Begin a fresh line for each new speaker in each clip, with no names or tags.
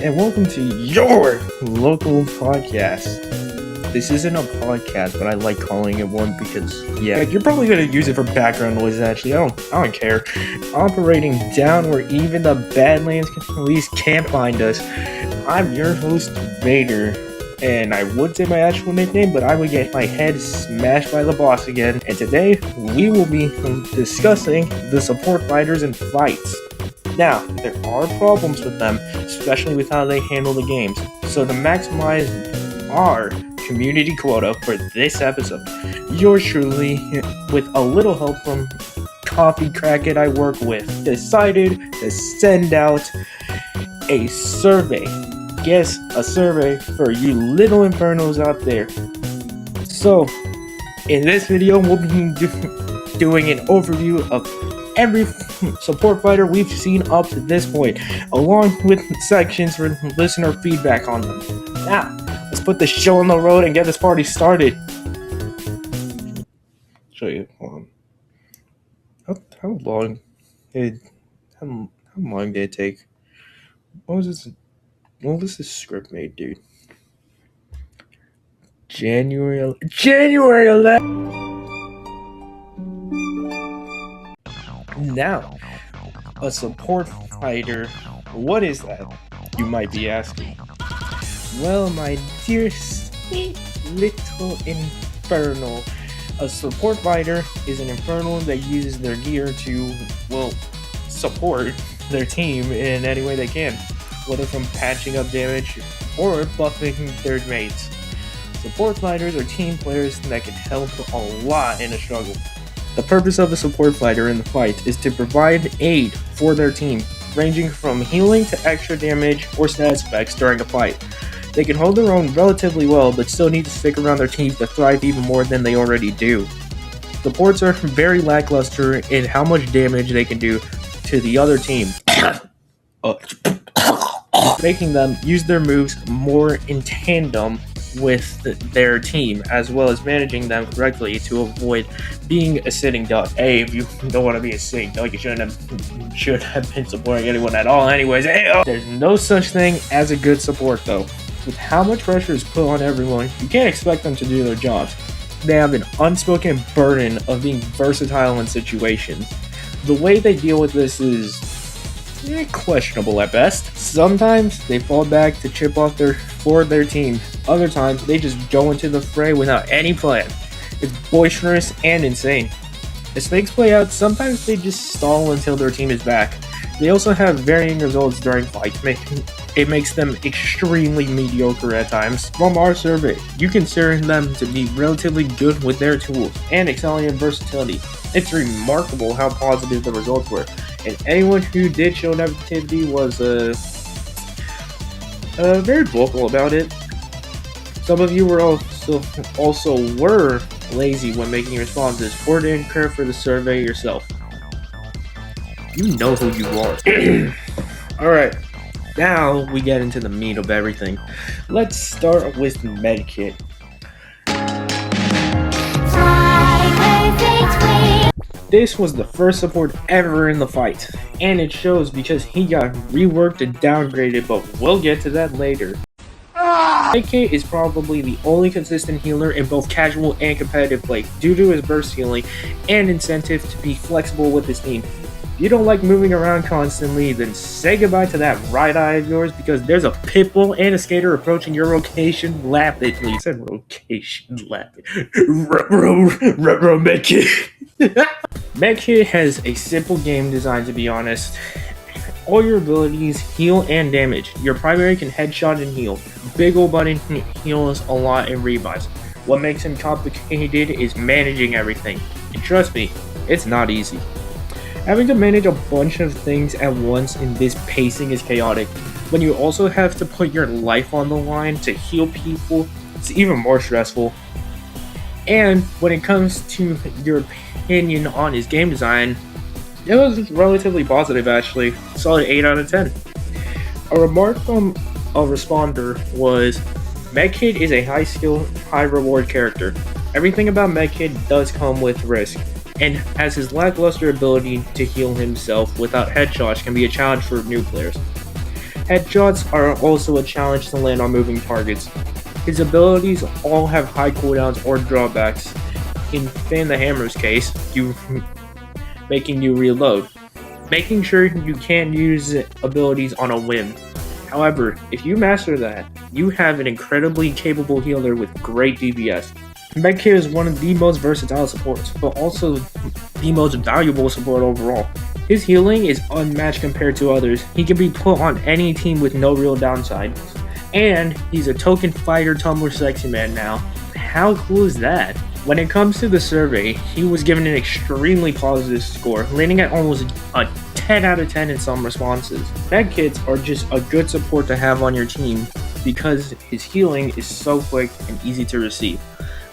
and welcome to your local podcast. This isn't a podcast, but I like calling it one because, yeah, you're probably going to use it for background noise, actually. I don't care. Operating down where even the Banlands police can't find us. I'm your host, Vader, and I would say my actual nickname, but I would get my head smashed by the boss again. And today, we will be discussing the support fighters and Phights. Now, there are problems with them, especially with how they handle the games. So to maximize our community quota for this episode, yours truly, with a little help from Coffee Cracket I work with, decided to send out a survey. Yes, a survey for you little infernos out there. So, in this video, we'll be doing an overview of every support fighter we've seen up to this point, along with sections for listener feedback on them. Now, let's put this show on the road and get this party started. Show you. How long did it take? What was this script made, dude? January 11th. Now, a support fighter, what is that, you might be asking? Well, my dear sweet little Infernal, a support fighter is an Infernal that uses their gear to, support their team in any way they can, whether from patching up damage or buffing their mates. Support fighters are team players that can help a lot in a struggle. The purpose of a support fighter in the fight is to provide aid for their team, ranging from healing to extra damage or status effects during a fight. They can hold their own relatively well, but still need to stick around their team to thrive even more than they already do. Supports are very lackluster in how much damage they can do to the other team, making them use their moves more in tandem with their team, as well as managing them correctly to avoid being a sitting duck. Hey, if you don't want to be a sitting duck, you shouldn't have been supporting anyone at all anyways. There's no such thing as a good support though. With how much pressure is put on everyone, you can't expect them to do their jobs. They have an unspoken burden of being versatile in situations. The way they deal with this is questionable at best. Sometimes they fall back to chip off for their team. Other times they just go into the fray without any plan. It's boisterous and insane. As things play out, sometimes they just stall until their team is back. They also have varying results during fights, it makes them extremely mediocre at times. From our survey, you consider them to be relatively good with their tools and excelling in versatility. It's remarkable how positive the results were, and anyone who did show negativity was very vocal about it. Some of you were also were lazy when making responses or didn't care for the survey yourself. You know who you are. Alright, now we get into the meat of everything. Let's start with Medkit. This was the first support ever in the fight, and it shows because he got reworked and downgraded, but we'll get to that later. Medkit is probably the only consistent healer in both casual and competitive play due to his burst healing and incentive to be flexible with his team. If you don't like moving around constantly, then say goodbye to that right eye of yours because there's a pitbull and a skater approaching your location rapidly. I said location rapidly. Medkit. Medkit has a simple game design, to be honest. All your abilities heal and damage. Your primary can headshot and heal. Big ol' button heals a lot and revives. What makes him complicated is managing everything. And trust me, it's not easy. Having to manage a bunch of things at once in this pacing is chaotic. When you also have to put your life on the line to heal people, it's even more stressful. And when it comes to your opinion on his game design, it was relatively positive actually. Solid 8 out of 10. A remark from a responder was, Medkit is a high skill, high reward character. Everything about Medkit does come with risk, and as his lackluster ability to heal himself without headshots can be a challenge for new players. Headshots are also a challenge to land on moving targets. His abilities all have high cooldowns or drawbacks. In Fan the Hammer's case, making you reload, making sure you can't use abilities on a whim. However, if you master that, you have an incredibly capable healer with great DPS. Medkit is one of the most versatile supports, but also the most valuable support overall. His healing is unmatched compared to others. He can be put on any team with no real downside. And he's a token fighter Tumblr sexy man now. How cool is that? When it comes to the survey, he was given an extremely positive score, landing at almost a 10 out of 10 in some responses. Medkits are just a good support to have on your team because his healing is so quick and easy to receive.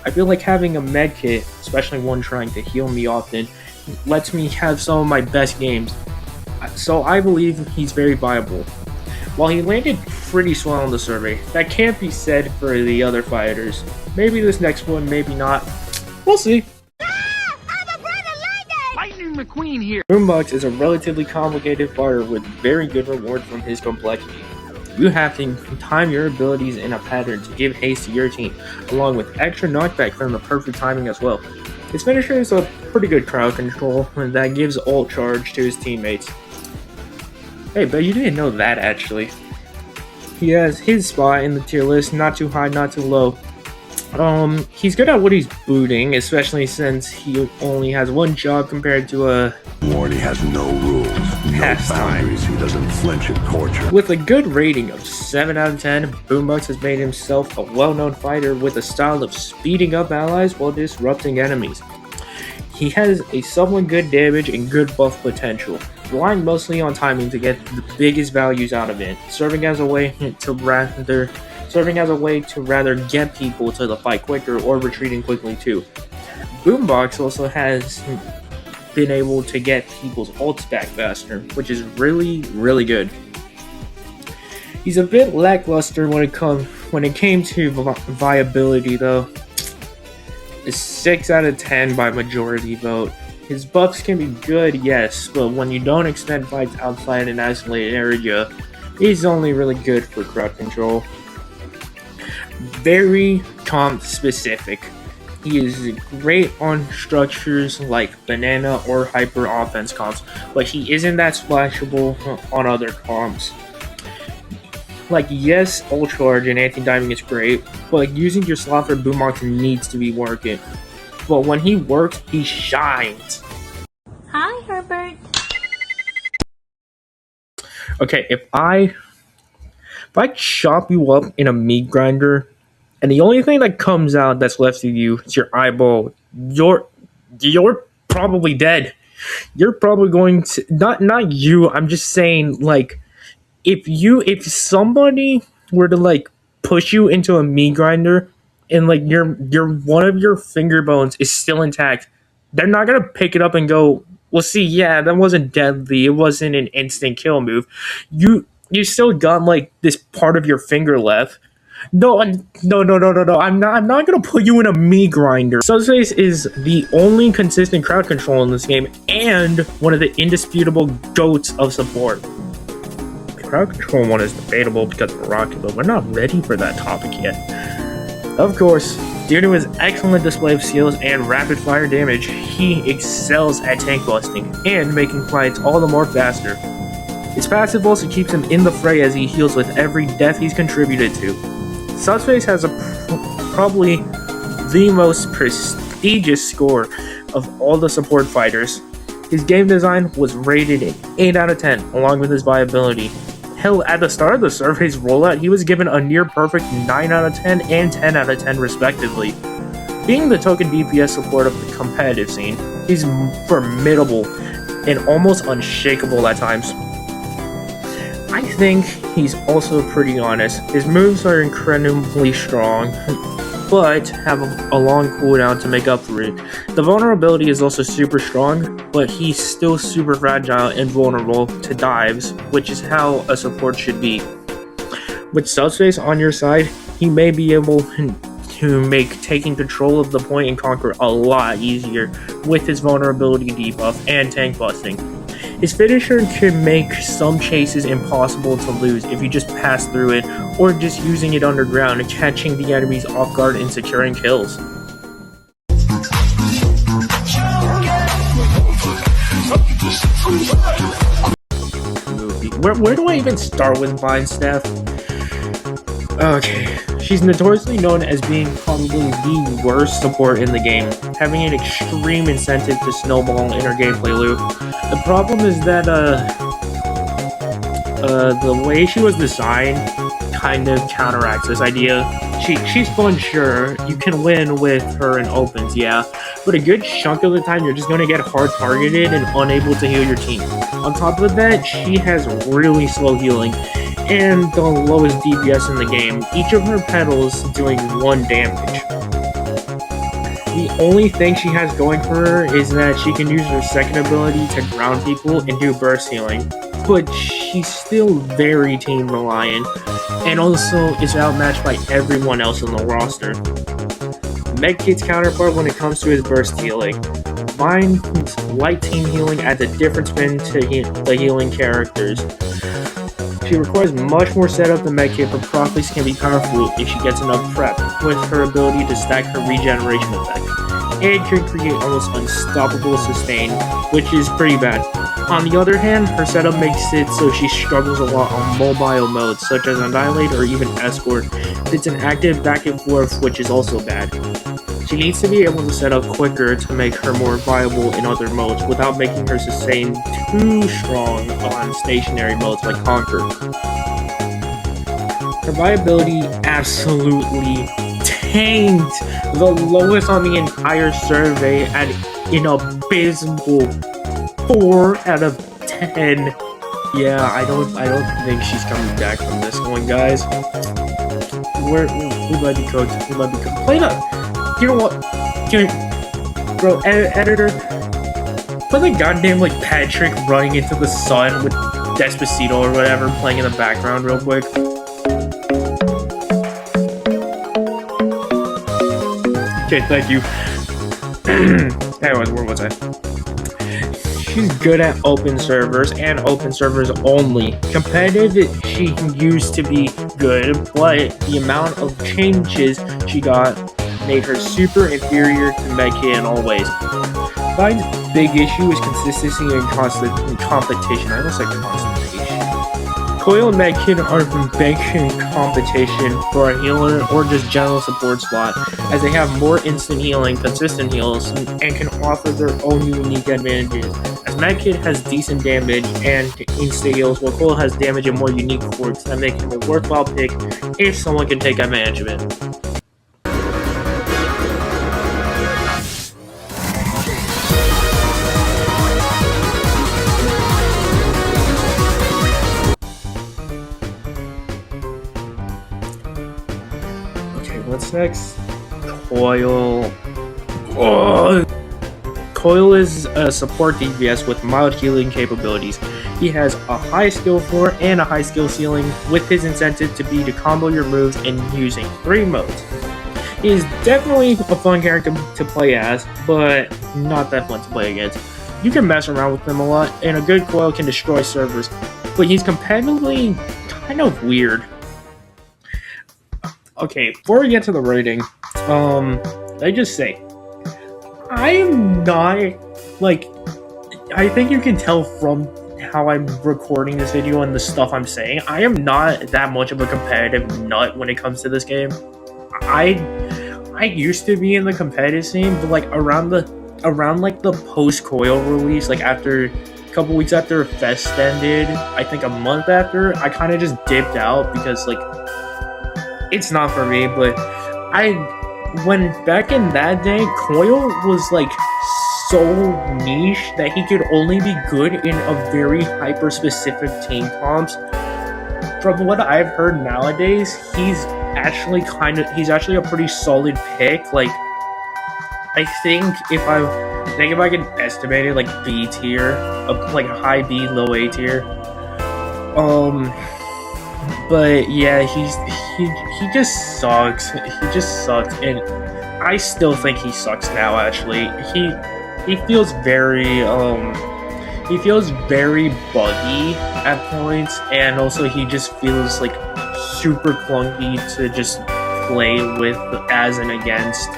I feel like having a medkit, especially one trying to heal me often, lets me have some of my best games. So I believe he's very viable. While he landed pretty swell on the survey, that can't be said for the other fighters. Maybe this next one, maybe not. We'll see.
Lightning McQueen here.
Boombox is a relatively complicated fighter with very good reward from his complexity. You have to time your abilities in a pattern to give haste to your team, along with extra knockback from the perfect timing as well. His finisher is a pretty good crowd control that gives ult charge to his teammates. Hey, but you didn't know that actually. He has his spot in the tier list, not too high, not too low. He's good at what he's booting, especially since he only has one job compared to a
Wardy has no rules, no boundaries. He doesn't flinch at torture.
With a good rating of 7 out of 10, Boombox has made himself a well-known fighter with a style of speeding up allies while disrupting enemies. He has a somewhat good damage and good buff potential, relying mostly on timing to get the biggest values out of it, serving as a way to rather get people to the fight quicker or retreating quickly too. Boombox also has been able to get people's ults back faster, which is really, really good. He's a bit lackluster when it came to viability though. It's 6 out of 10 by majority vote. His buffs can be good, yes, but when you don't extend fights outside an isolated area, he's only really good for crowd control. Very comp specific. He is great on structures like banana or hyper offense comps, but he isn't that splashable on other comps. Like, yes, ult charge and anti-diving is great, but like using your slot for Boombox needs to be working. But when he works, he shines.
Hi, Herbert.
Okay, if I chop you up in a meat grinder, and the only thing that comes out that's left of you is your eyeball, you're probably dead. You're probably going to not you. I'm just saying, like, if somebody were to like push you into a meat grinder and like your one of your finger bones is still intact, they're not gonna pick it up and go, well, see, yeah, that wasn't deadly. It wasn't an instant kill move. You still got like this part of your finger left. No. I'm not gonna put you in a meat grinder. Subspace is the only consistent crowd control in this game and one of the indisputable goats of support. The crowd control one is debatable because of Rocky, but we're not ready for that topic yet. Of course, due to his excellent display of skills and rapid fire damage, he excels at tank busting and making fights all the more faster. His passive also keeps him in the fray as he heals with every death he's contributed to. Subspace has probably the most prestigious score of all the support fighters. His game design was rated an 8 out of 10, along with his viability. Hell, at the start of the survey's rollout, he was given a near perfect 9 out of 10 and 10 out of 10 respectively. Being the token DPS support of the competitive scene, he's formidable and almost unshakable at times. I think he's also pretty honest. His moves are incredibly strong, but have a long cooldown to make up for it. The vulnerability is also super strong, but he's still super fragile and vulnerable to dives, which is how a support should be. With Subspace on your side, he may be able to make taking control of the point and conquer a lot easier with his vulnerability debuff and tank busting. His finisher can make some chases impossible to lose if you just pass through it, or just using it underground and catching the enemies off guard and securing kills. Where do I even start with Vine Steph? Okay, she's notoriously known as being probably the worst support in the game, having an extreme incentive to snowball in her gameplay loop. The problem is that the way she was designed kind of counteracts this idea. She's fun, sure, you can win with her in opens, yeah, but a good chunk of the time you're just going to get hard targeted and unable to heal your team. On top of that, she has really slow healing and the lowest DPS in the game, each of her petals doing 1 damage. The only thing she has going for her is that she can use her second ability to ground people and do burst healing, but she's still very team reliant, and also is outmatched by everyone else on the roster. Medkit's counterpart when it comes to his burst healing. Vine's light team healing adds a different spin to the healing characters. She requires much more setup than Medkit, but Prophets can be powerful if she gets enough prep, with her ability to stack her regeneration effect. It can create almost unstoppable sustain, which is pretty bad. On the other hand, her setup makes it so she struggles a lot on mobile modes, such as Annihilate or even Escort. It's an active back and forth, which is also bad. She needs to be able to set up quicker to make her more viable in other modes, without making her sustain too strong on stationary modes like Conquer. Her viability absolutely tanked, the lowest on the entire survey at an abysmal 4 out of 10. Yeah, I don't think she's coming back from this one, guys. We might be cooked. Play that. You know what? Bro, editor, put the goddamn like Patrick running into the sun with Despacito or whatever playing in the background real quick. Okay, thank you. Anyways, where was I? She's good at open servers and open servers only. Competitive, she used to be good, but the amount of changes she got made her super inferior to Medkit in all ways. Vine's big issue is consistency and constant competition. I almost said constipation. Coil and Medkit are big in competition for a healer or just general support spot, as they have more instant healing, consistent heals, and can offer their own unique advantages. As Medkit has decent damage and insta heals, while Coil has damage and more unique quirks that make him a worthwhile pick if someone can take advantage of it. What's next? Coil. Oh. Coil is a support DPS with mild healing capabilities. He has a high skill floor and a high skill ceiling, with his incentive to be to combo your moves and using 3 modes. He is definitely a fun character to play as, but not that fun to play against. You can mess around with him a lot, and a good Coil can destroy servers, but he's competitively kind of weird. Okay, before we get to the rating, I just say, I am not, like, I think you can tell from how I'm recording this video and the stuff I'm saying, I am not that much of a competitive nut when it comes to this game. I used to be in the competitive scene, but like around the post-Coil release, like after a couple weeks after Fest ended, I think a month after, I kind of just dipped out because like, it's not for me. But when back in that day, Coil was like so niche that he could only be good in a very hyper-specific team comps. From what I've heard nowadays, he's actually a pretty solid pick. Like, I think if I can estimate it, like B tier, like high B, low A tier. But yeah, he just sucks. He just sucks, and I still think he sucks now. Actually, he feels very he feels very buggy at points, and also he just feels like super clunky to just play with as and against.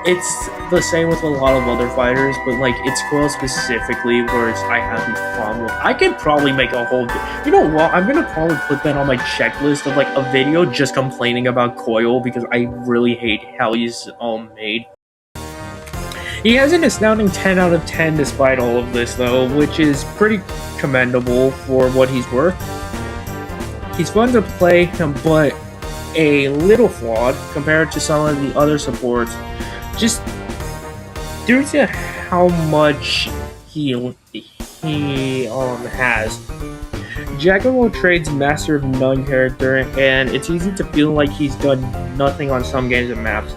It's the same with a lot of other fighters, but like it's Coil specifically where I have these problems. I could probably make a whole, you know what? I'm gonna probably put that on my checklist of like a video just complaining about Coil because I really hate how he's made. He has an astounding 10 out of 10 despite all of this though, which is pretty commendable for what he's worth. He's fun to play, but a little flawed compared to some of the other supports, just due to how much he has. Giacomo trades Master of None character, and it's easy to feel like he's done nothing on some games and maps.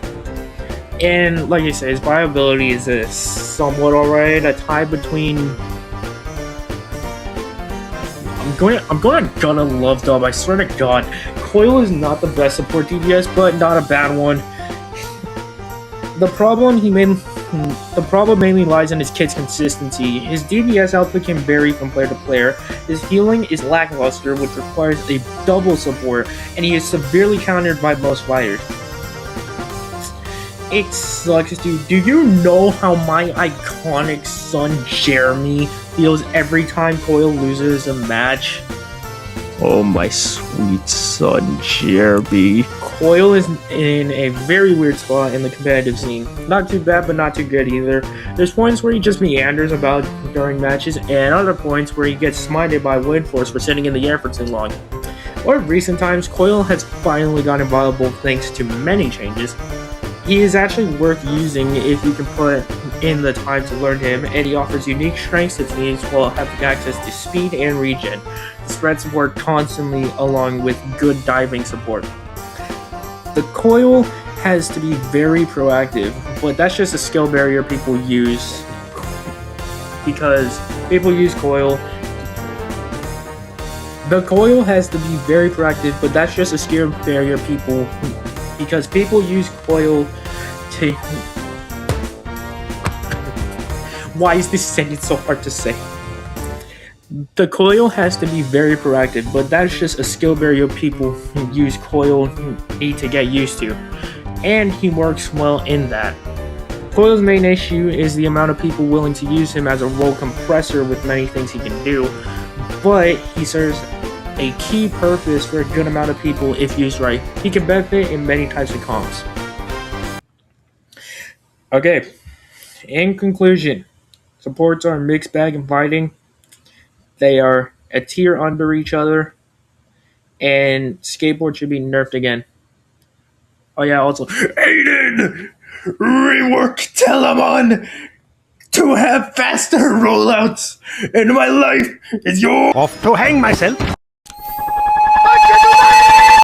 And like I said, his viability is somewhat alright, a tie between. I'm gonna love dub. I swear to God, Coil is not the best support DPS, but not a bad one. The problem mainly lies in his kit's consistency. His DPS output can vary from player to player. His healing is lackluster, which requires a double support, and he is severely countered by most fighters. It sucks, dude. Do you know how my iconic son Jeremy feels every time Coil loses a match?
Oh, my sweet son, Jeremy.
Coil is in a very weird spot in the competitive scene. Not too bad, but not too good either. There's points where he just meanders about during matches, and other points where he gets smited by Windforce for sitting in the air for too long. Or in recent times, Coil has finally gotten viable thanks to many changes. He is actually worth using if you can put in the time to learn him, and he offers unique strengths to teams while having access to speed and regen. The spread support constantly along with good diving support. The Coil has to be very proactive, but that's just a skill barrier people use because people use Coil. The Coil has to be very proactive, but that's just a skill barrier because people use Coil to. Why is this sentence so hard to say? The Coil has to be very proactive, but that's just a skill barrier people who use Coil need to get used to, and he works well in that. Coil's main issue is the amount of people willing to use him as a role compressor with many things he can do, but he serves a key purpose for a good amount of people if used right. He can benefit in many types of comps. Okay, in conclusion, supports are a mixed bag in fighting. They are a tier under each other, and skateboard should be nerfed again. Oh yeah, also,
Aiden! Rework Telemon to have faster rollouts, and my life is yours.
Off to hang myself.